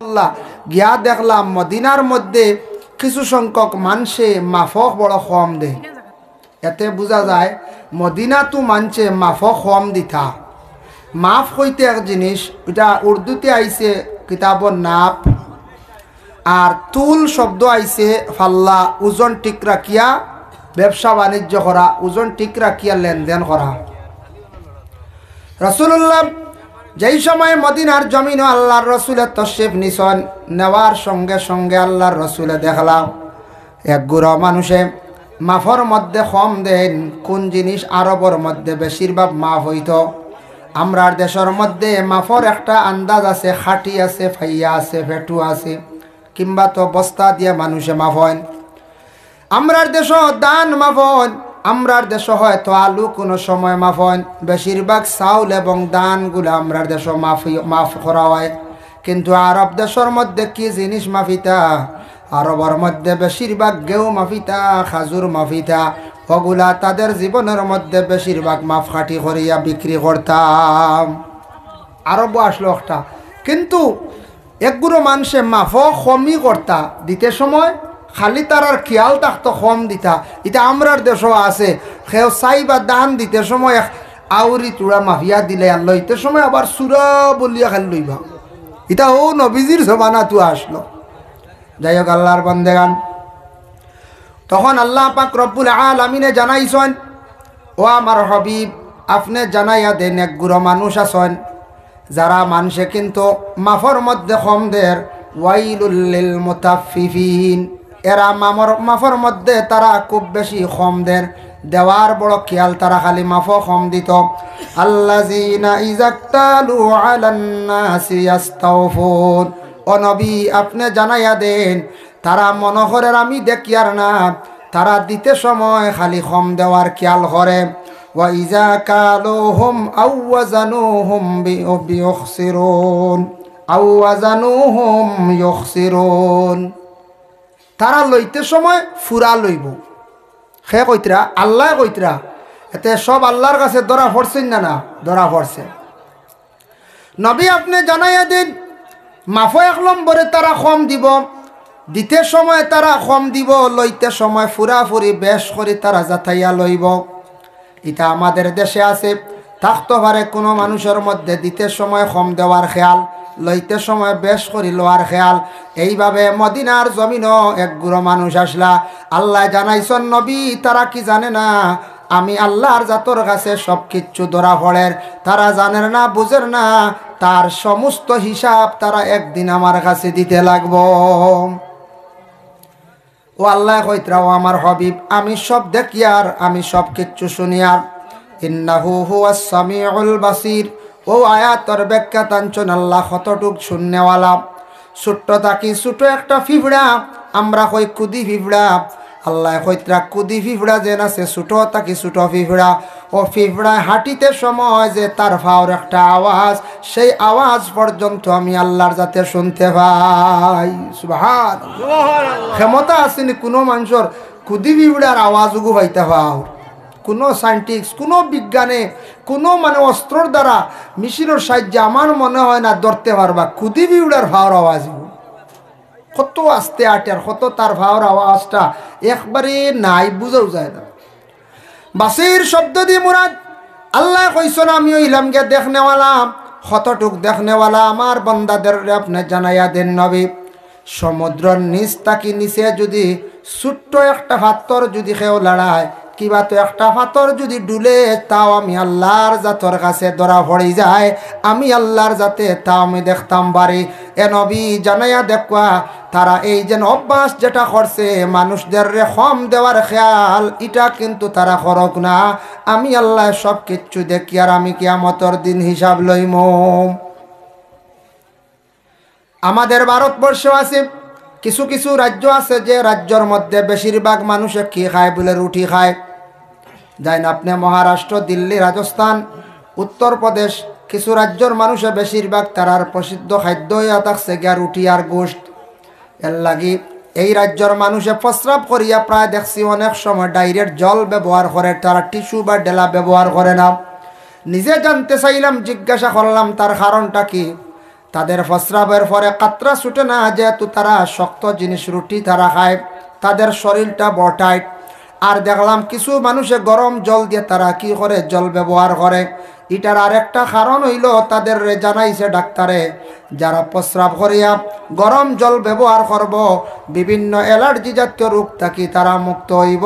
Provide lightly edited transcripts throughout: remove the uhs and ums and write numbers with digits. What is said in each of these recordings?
আল্লাহ গিয়া দেখলাম মদিনার মধ্যে কিছু সংখ্যক মানুষে মাফক বড় কম দেয়। এতে বোঝা যায় মদিনা তো মানছে মাফক কম দিতা। মাফ হইতে এক জিনিস, এটা উর্দুতে আইছে কিতাবর নাপ, আর তুল শব্দ আইছে ফাল্লা, ওজন ঠিক রাখিয়া ব্যবসা বাণিজ্য করা, ওজন ঠিক রাখিয়া লেনদেন করা। রাসূলুল্লাহ যেই সময় মদিনার জমিন ও আল্লাহর রসুলের তশরিফ নিছেন, নেওয়ার সঙ্গে সঙ্গে আল্লাহর রসুলে দেখলাম এক গুড়ো মানুষে মাফর মধ্যে কম দেন। কোন জিনিস আরবর মধ্যে বেশিরভাগ মাফ হইত। আমরার দেশের মধ্যে মাফর একটা আন্দাজ আছে, খাটি আছে, ফাইয়া আছে, ফেটু আছে, কিংবা তো বস্তা দিয়ে মানুষে মাফন। আমরার দেশ দান মাফন, আমরার দেশ হয়তো আলু কোনো সময় মাফন, বেশিরভাগ চাউল এবং দানগুলো আমরার দেশ মাফ করা হয়। কিন্তু আরব দেশের মধ্যে কি জিনিস মাফিতা? আরবের মধ্যে বেশিরভাগ গেউ মাফিতা, খাজুর মাফিতা, ওগুলা তাদের জীবনের মধ্যে বেশিরভাগ মাফ খাটি করিয়া বিক্রি করতাম। আরবও আসলো একটা, কিন্তু একগুলো মানুষে মাফও কমই করতা দিতে সময়, খালি তার আর খেয়াল থাকতো কম দিতা। এটা আমরার দেশও আছে, সেও চাই বা দান দিতে সময় আউরি চূড়া মাফিয়া দিলে আর লইতে সময় আবার সুরা বলিয়া খালি লইবা। এটা ও নবীজির জমানা তো আসলো। যাই হোক আল্লাহর বন্দেগান, তখন আল্লাহ পাক রব্বুল আলামিনে জানাইছেন, ও আমার হাবিব আপনি জানাইয়া দেন এক গুড়ো মানুষ আছেন যারা মানুষে কিন্তু মাফর মধ্যে কম দের, ওয়াইলুল লিল মুতাফফিফিন, এরা মাফর মধ্যে তারা খুব বেশি কম দেন, দেওয়ার বড় খেয়াল, তারা খালি মাফও কম দিত। আল্লাযিনা ইযাক্তালু আলান নাসি ইস্তাওফুন, ও নবী আপনি জানাইয়া দেন তারা মনে করে আমি দেখি আর না, তারা দিতে সময় খালি কম দেওয়ার খেয়াল করে। ওয়া ইযা কালুহুম আও ওয়াজানুহুম বিয়ুখসিরুন আও ওয়াজানুহুম ইউখসিরুন, তারা লইতে সময় ফুরা লইব। সে কইতরা আল্লাহ কইতরা, এতে সব আল্লাহর কাছে ধরা পড়ছেন না? না, ধরা পড়ছে। নবী আপনি জানাইয়া দিন মাফো এক নম্বরে তারা কম দিব, দিতে সময় তারা কম দিব, লইতে সময় ফুরাফুরি বেশ করে তারা যাতাইয়া লইব। এটা আমাদের দেশে আছে, থাকতে পারে কোনো মানুষের মধ্যে দিতে সময় কম দেওয়ার খেয়াল, লইতে সময় বেশ করি লোয়ার খেয়াল। এইভাবে মদিনার জমিনও এক গুড়ো মানুষ আসলা। আল্লাহ জানাইছেন নবী তারা কি জানে না আমি আল্লাহর জাতর কাছে সব কিচ্ছু ধরা পড়ের, তারা জানেন না, বুঝের না, তার সমস্ত হিসাব তারা একদিন আমার কাছে দিতে লাগবো। ও আল্লাহ কইতরাও আমার হাবিব আমি সব দেখি আর আমি সব কিচ্ছু শুনি আর। ইন্নাহু হুয়াস সামিউল বাসির, ও আয়াতর ব্যাখ্যা টানছেন আল্লাহ কতটুক শুননেওয়ালা। ছোট্ট থাকি ছোট একটা ফিফড়া, আমরা কই কুদি ফিফড়া, আল্লাহ কইতরা কুদি ফিফড়া যেন আছে ছোট থাকি ছোট ফিফড়া। ও ফিফড়ায় হাঁটিতে সময় যে তার ফাওর একটা আওয়াজ, সেই আওয়াজ পর্যন্ত আমি আল্লাহর যাতে শুনতে পাই। সুবহানাল্লাহ, ক্ষমতা আসেনি কোনো মানুষের কুদি ফিফড়ার আওয়াজও পাইতে পাও। কোনো সায়েন্টিস্ট, কোনো বিজ্ঞানে, কোনো মানে অস্ত্রর দ্বারা মেশিনের সাহায্যে আমার মনে হয় না ধরতে পারবা কুদি বিউড়ার ভাওর আওয়াজ। কত আস্তে আটার, কত তার ভাওর আওয়াজটা একবারে নাই, বুঝাও যায় না। বাসির শব্দ দিয়ে মুরাদ আল্লাহ কইছেন আমি হইলাম গে দেখনেওয়ালা, কতটুক দেখনেওয়ালা আমার বান্দাদের আপনি জানাইয়া দেন নবী। সমুদ্রের নিচ তাকি নিচে যদি ছোট্ট একটা পাথর যদি কেউ লড়ায়, কিবা তো একটা পাথর যদি ডুলে, তাও আমি আল্লাহর জাতর কাছে ধরা পড়ে যায়, আমি আল্লাহর জাতে তাও আমি দেখতাম পারি। এ নবী জানাইয়া দেখবা তারা এই যেন অভ্যাস যেটা করছে মানুষদের কম দেওয়ার খেয়াল, এটা কিন্তু তারা করক না। আমি আল্লাহ সব কিচ্ছু দেখি আর আমি কিয়ামতের দিন হিসাব লইম। আমাদের ভারতবর্ষ আছে কিছু কিছু রাজ্য আছে যে রাজ্যর মধ্যে বেশিরভাগ মানুষে কি খায় বলে রুটি খায়। যাই না আপনি মহারাষ্ট্র, দিল্লি, রাজস্থান, উত্তরপ্রদেশ, কিছু রাজ্যর মানুষে বেশিরভাগ তারার প্রসিদ্ধ খাদ্য হইয়া থাকছে গিয়া রুটি আর গোশত। এর লাগি এই রাজ্যর মানুষে প্রস্রাব করিয়া প্রায় দেখছি অনেক সময় ডাইরেক্ট জল ব্যবহার করে, তারা টিস্যু বা ডেলা ব্যবহার করে না। নিজে জানতে চাইলাম, জিজ্ঞাসা করলাম তার কারণটা কি। তাদের প্রস্রাবের পরে কাতরা ছুটে না, যেহেতু তারা শক্ত জিনিস রুটি তারা খায়, তাদের শরীরটা বটাইট। আর দেখলাম কিছু মানুষে গরম জল দিয়ে তারা কি করে জল ব্যবহার করে। এটার আরেকটা কারণ হইল তাদের জানাইছে ডাক্তারে, যারা প্রস্রাব করিয়া গরম জল ব্যবহার করব বিভিন্ন অ্যালার্জি জাতীয় রোগ থাকি তারা মুক্ত হইব।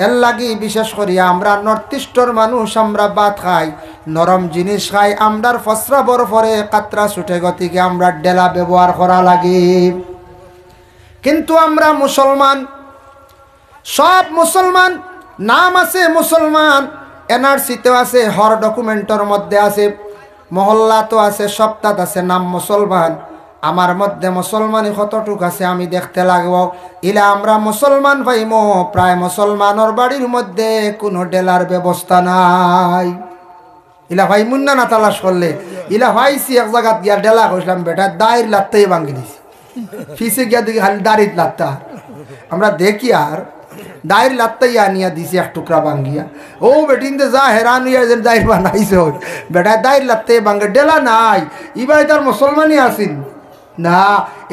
এর লাগি বিশেষ করিয়া আমরা নর্থ ইস্টর মানুষ, আমরা ভাত খাই, নরম জিনিস খাই, আমরার প্রস্রাবর পরে কাতরা ছুটে গতিকে আমরা ডেলা ব্যবহার করা লাগি। কিন্তু আমরা মুসলমান, সব মুসলমান, নাম আছে মুসলমান, এনআরসিতেও আছে, হর ডকুমেন্টের মধ্যে আছে, মহল্লা তো আছে, সপ্তাহ আছে, নাম মুসলমান। আমার মধ্যে মুসলমানই কতটুক আছে আমি দেখতে লাগবো। ইলা আমরা মুসলমান পাইমো, প্রায় মুসলমানের বাড়ির মধ্যে কোনো ডেলার ব্যবস্থা নাই। ইলা ভাই মুন্না না তালাশ করলে ইলা ভাইছি এক জায়গাত গিয়া ডেলা কইলাম, বেটা দায়ের লাত্তেই ভাঙি দিছি, ফিসে গিয়া দেখি খালি দাঁড়িয়ে লাত্তা। আমরা দেখি আর দায়ের লাত্তাই আনিয়া দিছি এক টুকরা ভাঙ্গিয়া। ও বেটিনতে যা হেরান হইয়া যেন দায়ের বানাইছে, বেটা দায়ের লাত্তাই ভাঙ্গে, ডেলা নাই। ইবাই তার মুসলমানই আসিন না,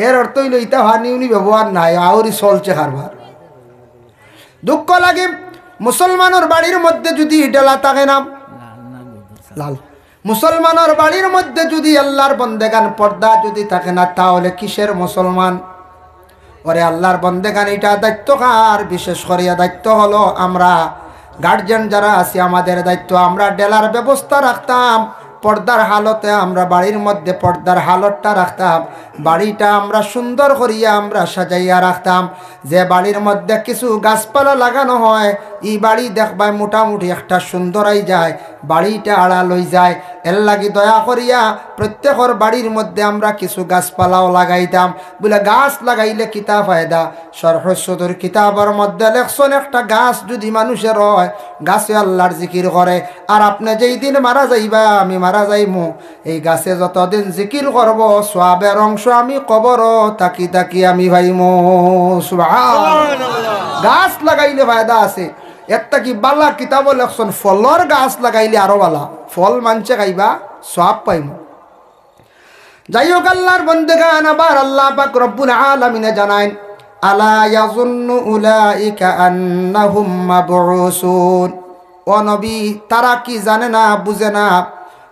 এর অর্থ হইল ইটা হানি উনি ব্যবহার নাই, আউরি চলছে কারবার। দুঃখ লাগে মুসলমানের বাড়ির মধ্যে যদি ডেলা থাকে না, লাল মুসলমানের বাড়ির মধ্যে যদি আল্লাহর বন্দেগান পর্দা যদি থাকে না, তাহলে কিসের মুসলমান? ওরে আল্লাহর বন্দেগান, এটা দায়িত্ব কার? বিশেষ করিয়া দায়িত্ব হলো আমরা গার্জিয়ান যারা আছি, আমাদের দায়িত্ব আমরা ডেলার ব্যবস্থা রাখতাম, পর্দার হালতে আমরা বাড়ির মধ্যে পর্দার হালতটা রাখতাম, বাড়িটা আমরা সুন্দর করিয়া আমরা সাজাইয়া রাখতাম। যে বাড়ির মধ্যে কিছু গাছপালা লাগানো হয়, এই বাড়ি দেখবায় মোটামুটি একটা সুন্দরই যায়, বাড়িটা আড়াল হয়ে যায়। এর লাগি দয়া করিয়া প্রত্যেকের বাড়ির মধ্যে আমরা কিছু গাছপালাও লাগাইতাম। বলে গাছ লাগাইলে কিতা ফায়দা? সরহসুদুর কিতাবের মধ্যে লেখছেন, একটা গাছ যদি মানুষের হয়, গাছে আল্লাহর জিকির করে। আর আপনি যেই দিন মারা যাইবা, আমি মারা যাইমু, এই গাছে যতদিন জিকির করব, সওয়াবের অংশ আমি কবর তাকি তাকি আমি ভাইমু। সুবহানাল্লাহ। গাছ লাগাইলে ফায়দা আছে। একটা কি বালা কিতাব লেখছেন, ফলর গাছ লাগাইলে আরো বালা, ফল মানছে খাইবা, সওয়াব পাইমু। যাই হোক, আল্লাহর বন্দেগান, আবার আল্লাহ পাক রব্বুল আলামিন জানাইন, আলা ইয়াযুন্নু উলাইকা আন্নাহুম মাবউসুন। ও নবী, তারা কি জানে না, বুঝে না,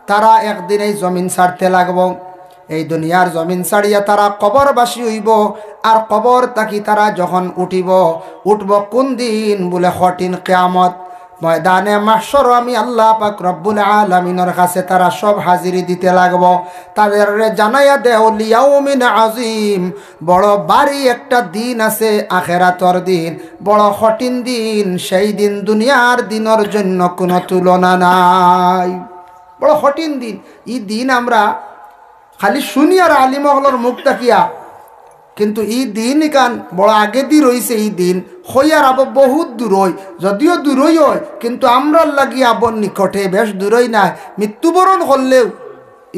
তারা একদিন এই জমিন ছাড়তে লাগবো, এই দুনিয়ার জমিন ছাড়িয়া তারা কবরবাসী হইব। আর কবর তাকি তারা যখন উঠব কোন দিন? বলে কঠিন কিয়ামত, ময়দানে মাহশর। আমি আল্লাহ পাক রব্বুল আলামিনের কাছে তারা সব হাজিরি দিতে লাগবো। তাদের জানাইয়া দেও, লিয়াউমিন আজিম, বড় বাড়ি একটা দিন আছে, আখেরাতর দিন, বড় কঠিন দিন। সেই দিন দুনিয়ার দিনের জন্য কোনো তুলনা নাই, বড় কঠিন দিন। এই দিন আমরা খালি শুনি আর আলিমহলর মুখ তাকিয়া, কিন্তু এই দিন ইকান বড় আগে দি রয়েছে। এই দিন হইয়ার আবার বহুত দূর হয়, যদিও দূরই হয়, কিন্তু আমরা লাগি আবার নিকটে, বেশ দূরই নাই। মৃত্যুবরণ করলেও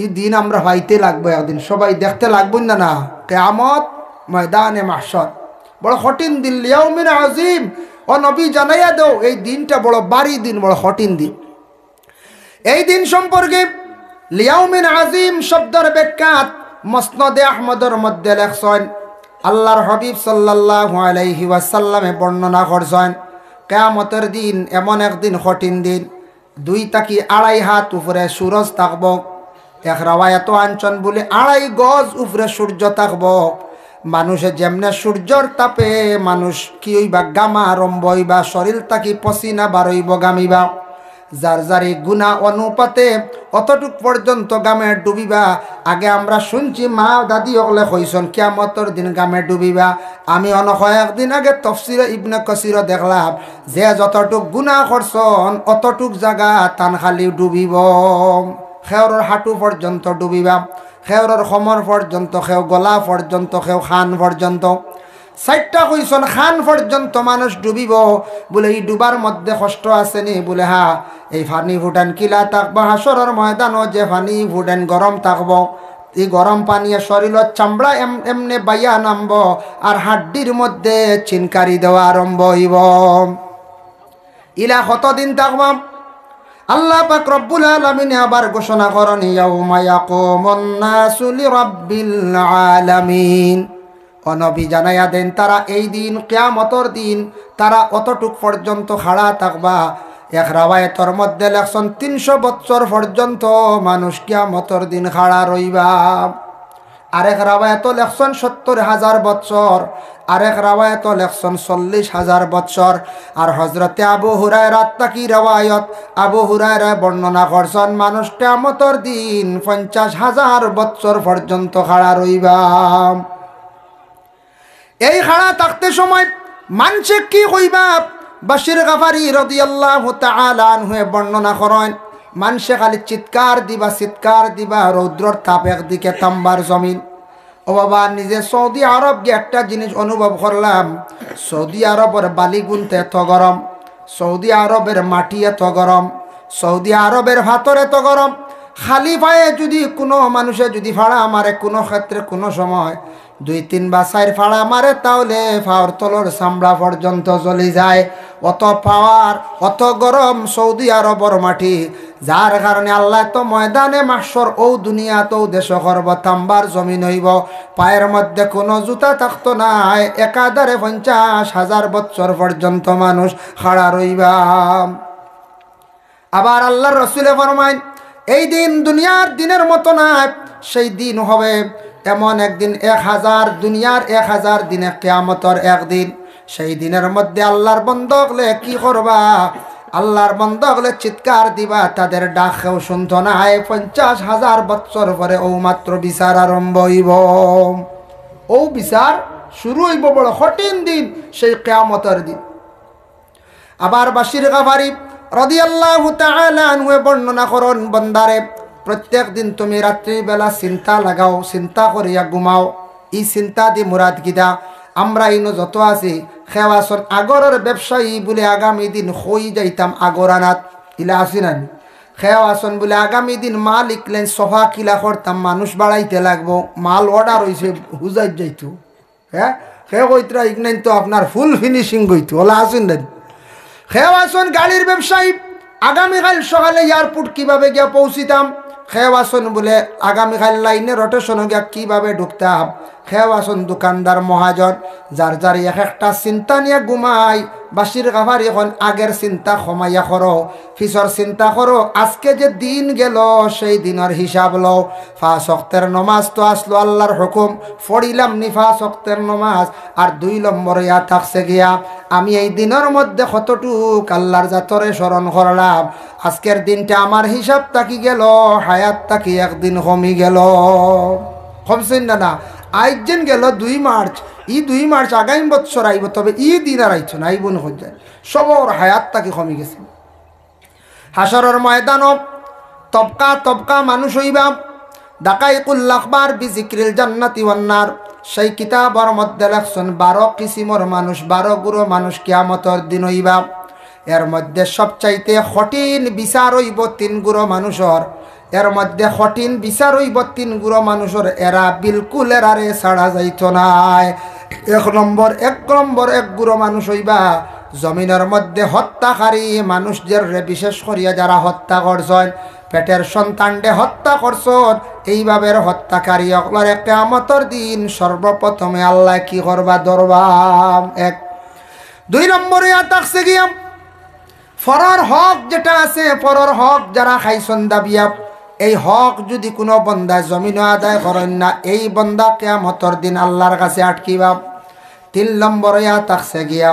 এই দিন আমরা পাইতে লাগবো, একদিন সবাই দেখতে লাগবো না। না, কিয়ামত ময়দানে মাহশর, বড় কঠিন দিন। লিয়াউমিন আজিম, ও নবী জানাইয়া দাও, এই দিনটা বড় বাড়ি দিন, বড় কঠিন দিন। এই দিন সম্পর্কে লিয়াউমিন আজিম শব্দের ব্যাখ্যাত মুসনাদে আহমদের মধ্যে লেখছেন, আল্লাহর হাবিব সাল্লাল্লাহু আলাইহি ওয়াসাল্লামে বর্ণনা করছেন, কিয়ামতের দিন এমন একদিন কঠিন দিন, 2 থেকে 2.5 হাত উপরে সূরজ থাকব। এক রাওয়ায়াত আনছেন বলে 2.5 গজ উপরে সূর্য থাকব। মানুষে যেমনে সূর্যর তাপে মানুষ কি হইবা, গামা আরম্ভ হইবা, শরীর থাকি পসিনা বারইব, গামিবা। যার যারি গুণা অনুপাতে অতটুক পর্যন্ত গামে ডুবিবা। আগে আমরা শুনছি মা দাদি ওগলে কইসন কিয়ামতের দিন গামে ডুবিবা। আমি একদিন আগে তাফসীরে ইবনে কাসির দেখলাম যে যতটুক গুণা করছন অতটুক জায়গা তান খালি ডুবিব। খেওরের হাঁটু পর্যন্ত ডুবিবা, খেওরের খমর পর্যন্ত, খেও গলা পর্যন্ত, খেও খান পর্যন্ত, 4টা কইসন খান পর্যন্ত মানুষ ডুবিব। বলে এই ডুবার মধ্যে কষ্ট আছে নি? বলে হা, এই পানি ফুটান কিলা থাকবো হাসরের ময়দানও, যে পানি ফুটান গরম থাকবো। এই গরম পানিয়ে শরীরের চামড়া এমনে বাইয়া নামব, আর হাড্ডির মধ্যে চিনকারি দেওয়া আরম্ভ হইব। ইলা কতদিন থাকব? আল্লাহ পাক রব্বুল আলামিন আবার ঘোষণা করেন ইয়াউমা ইয়াকুমুন নাসু লিরাব্বিল আলামিন। ও নবী জানাইয়া দেন তারা এই দিন কিয়ামতের দিন তারা অতটুক পর্যন্ত খাড়া থাকবা। এক রাওয়ায়াতের মধ্যে লেখছেন 300 বছর পর্যন্ত মানুষ কিয়ামতের দিন খাড়া রইবা। আরেক রাওয়ায়াতে লেখছেন 70,000 বছর, আরেক রাওয়ায়াতে লেখছেন 40,000 বছর। আর হযরতে আবু হুরায়রা তাকি রাওয়ায়াত আবু হুরায়রা বর্ণনা করছেন মানুষ কিয়ামতের দিন 50,000 বছর পর্যন্ত খাড়া রইবা। এই খাড়া থাকতে সময় মানুষে কি কইবা? বাশির গাফারি রাদিয়াল্লাহু তাআলা আনহু বর্ণনা করেন মানুষে খালি চিৎকার দিবা রৌদ্রর তাপ একদিকে তাম্বার জমিন। ও বাবা নিজে সৌদি আরব গিয়ে একটা জিনিস অনুভব করলাম, সৌদি আরবের বালি গুনতে এত গরম, সৌদি আরবের মাটি এত গরম, সৌদি আরবের ভাতর এত গরম। খালি পায়ে যদি কোনো মানুষে যদি ফাড়া মারে কোনো ক্ষেত্রে কোনো সময় 2-3 বা 4 ফাড়া মারে তাহলে পাওয়ার তলর চামড়া পর্যন্ত জ্বলি যায়। অত পাওয়ার অত গরম সৌদি আরবর মাটি, যার কারণে আল্লাহ তো ময়দানে মাহশর ও দুনিয়াতেও দেশ করব তাম্বার জমিন হইব, পায়ের মধ্যে কোনো জুতা থাকতো না, একাধারে 50,000 বছর পর্যন্ত মানুষ খাড়া রইবা। আবার আল্লাহর রাসূল ফরমায় এই দিন দুনিয়ার দিনের মতো না, সেই দিন হবে এমন একদিন 1000 দুনিয়ার 1000 দিনে কিয়ামতের একদিন। সেই দিনের মধ্যে আল্লাহর বান্দা হলে কি করবা? আল্লাহর বান্দা হলে চিৎকার দিবা, তাদের ডাকেও শুনতো না। 50,000 বছর পরে ও মাত্র বিচার আরম্ভ হইব, ও বিচার শুরু হইব। বড় কঠিন দিন সেই কিয়ামতের দিন। আবার বাশির গাফারি রাদিয়াল্লাহু তাআলা আনহু বর্ণনা করেন বান্দারে প্রত্যেক দিন তুমি রাত্রিবেলা চিন্তা লাগাও, চিন্তা করিয়া ঘুমাও। এই চিন্তা দি মুরাদ গিদা আমরা ইনো যত আছি খেওয়াছন আগরের ব্যবসায়ী বলে আগামী দিন হই যাইতাম আগরানাত ইলা আসি না খেওয়াছন বলে আগামী দিন মাল ইকলেন সোফা কিলা করতাম, মানুষ বাড়াইতে লাগবো, মাল অর্ডার হয়েছে হুজাই যাইতো। হ্যাঁ সে কইতরা ইগনাইন তো আপনার ফুল ফিনিশিং গইতো ওলা আসেন না। খেওয়াছন গাড়ির ব্যবসায়ী আগামীকাল সকালে এয়ারপোর্ট কিভাবে গিয়া পৌঁছিতাম, খেওয়াছন বলে আগামীকাল লাইনে রোটেশনে গিয়া কিভাবে ঢুকতাম। খেওয়াছন দোকানদার মহাজন যার যার এক একটা চিন্তা নিয়ে ঘুমাই। বাশির গাফারি এখন আগের চিন্তা কমাইয়া করো, ফিসর চিন্তা করো, আজকে যে দিন গেল সেই দিনের হিসাব লও। 5 ওয়াক্তের নমাজ তো আসলো আল্লাহর হুকুম, পড়িলাম নি 5 ওয়াক্তের নমাজ। আর 2 নম্বর ইয়া থাকছে গিয়া আমি এই দিনের মধ্যে কতটুক আল্লাহর জাতরে স্মরণ করলাম। আজকের দিনটা আমার হিসাব তাকি গেল, হায়াত তাকি একদিন কমি গেল। কমছেন না? আজ যেন গেল 2 মার্চ, 2 মার্চ আগামী বছর আইব, তবে দিন আর আইছ না, আইব না যায় সবর হায়াত তাকে কমে গেছে। হাসরের ময়দানও তবকা তবকা মানুষ হইবা। দাকাইকুল আখবার বিজিক্রিল জান্নাতি ওয়ান নার, সেই কিতাবের মধ্যে লেখছেন 12 কিসিমর মানুষ, 12 গুরু মানুষ কিয়ামতের দিন হইবা। এর মধ্যে সবচাইতে কঠিন বিচার হইব 3 গুরু মানুষের। এর মধ্যে কঠিন বিচার হইব 3 গুরু মানুষের, এরা বিলকুল এরারে ছাড়া যাইত নাই। এক নম্বর এক গুরু মানুষ হইবা জমিনের মধ্যে হত্যাকারী মানুষদের, বিশেষ করিয়া যারা হত্যা করছেন, পেটের সন্তানকে হত্যা করছেন, এইভাবে হত্যাকারী অকলরে কিয়ামতের দিন সর্বপ্রথমে আল্লাহ কি করবা? ধরবাম। 2 নম্বরে থাকছে গিয়া ফরর হক যেটা আছে, ফরর হক যারা খাইছেন দাবিয়া, এই হক যদি কোনো বন্দা জমিন আদায় করেন না, এই বন্দা কিয়ামতের দিন আল্লাহর কাছে আটকিবা। 3 নম্বরে থাকছে গিয়া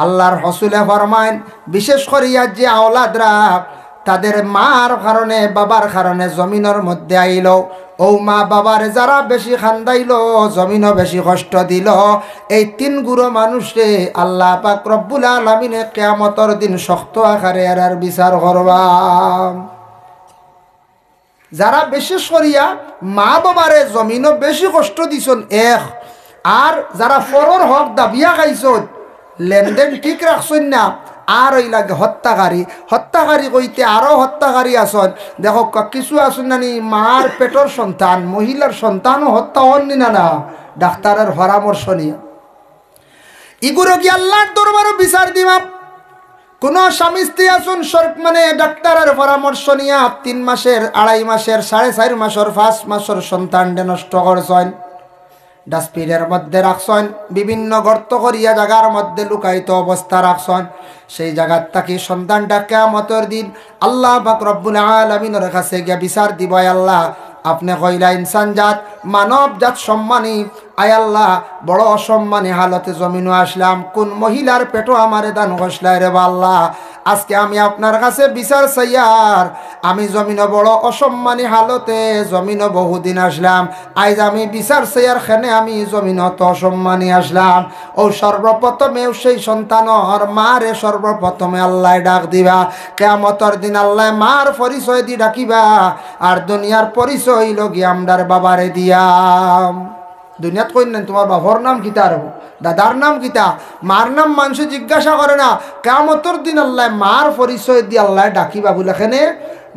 আল্লাহর রাসূলে ফরমায়েন বিশেষ করিয়া যে আওলাদরা তাদের মার কারণে বাবার কারণে জমিনের মধ্যে আইল, ও মা বাবার যারা বেশি খান্দাইল, জমিনও বেশি কষ্ট দিল, এই 3 গুরু মানুষে আল্লাহ পাক রব্বুল আলামিনে কিয়ামতের দিন শক্ত আকারে এর বিচার করবা। যারা বিশেষ করিয়া মা বাবারে জমিনও বেশি কষ্ট দিছন আর যারা ফরর হক দাবিয়া খাইছন, লেনদেন ঠিক রাখছেন না, আর ওই লাগে হত্যাকারী কইতে আরো হত্যাকারী আসন। দেখো কিছু আসুন নানি মার পেটর সন্তান, মহিলার সন্তানও হত্যা হননি না ডাক্তারের পরামর্শ নিয়ে। ইগুলো কি আল্লাহর দরবারও বিচার দিবা। কোন স্বামী স্ত্রী আসুন মানে ডাক্তারের পরামর্শ নিয়ে 3 মাসের 2.5 মাসের 4.5 মাসের 5 মাসের সন্তান নষ্ট করছেন, ডাস্টবিনের মধ্যে রাখছেন, বিভিন্ন গর্ত করিয়া জায়গার মধ্যে লুকায়িত অবস্থা রাখছেন। সেই জায়গার থাকি সন্তানটা কিয়ামতের দিন আল্লাহ পাক রব্বুল আলামিনের কাছে গিয়া বিচার দিব, আল্লাহ আপনি কইলা ইনসান জাত মানব জাত সম্মানী, আয় আল্লাহ বড় অসম্মানী হালতে জমিনও আসলাম, কোন মহিলার পেটো আমারে দান ঘষলাই রে আল্লাহ, আজকে আমি আপনার কাছে বিচার চাইয়ার, আমি জমিনে বড় অসম্মানী হালতে জমিনে বহুদিন আসলাম, আজ আমি বিচার চাইয়ার খেনে আমি জমিনত অসম্মানী আসলাম। ও সর্বপ্রথমে সেই সন্তানর মারে সর্বপ্রথমে আল্লাহ ডাক দিবা, কিয়ামতের দিন আল্লাহ মার পরিচয় দি ডাকিবা, আর দুনিয়ার পরিচয় লগি আমদার বাবারে দিয়াম। দুনিয়াত কই না তোমার বাবার নাম কিতা, আর দাদার নাম কিতা, মার নাম মানুষ জিজ্ঞাসা করে না, কিয়ামতের দিন আল্লাহ মার পরিচয় দিয়ে আল্লাহ ডাকিবা বলে, এখানে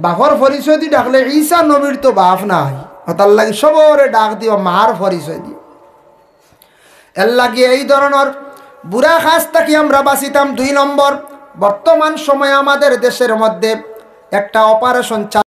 বাবার পরিচয় দিয়ে ডাকলে ঈসা নবীর তো বাপ নাই, তার লাগে সবরে ডাক দিও মার পরিচয় দিয়ে। এর লাগে এই ধরনের বুড়া খাস থাকি আমরা বাঁচিতাম। 2 নম্বর, বর্তমান সময়ে আমাদের দেশের মধ্যে একটা অপারেশন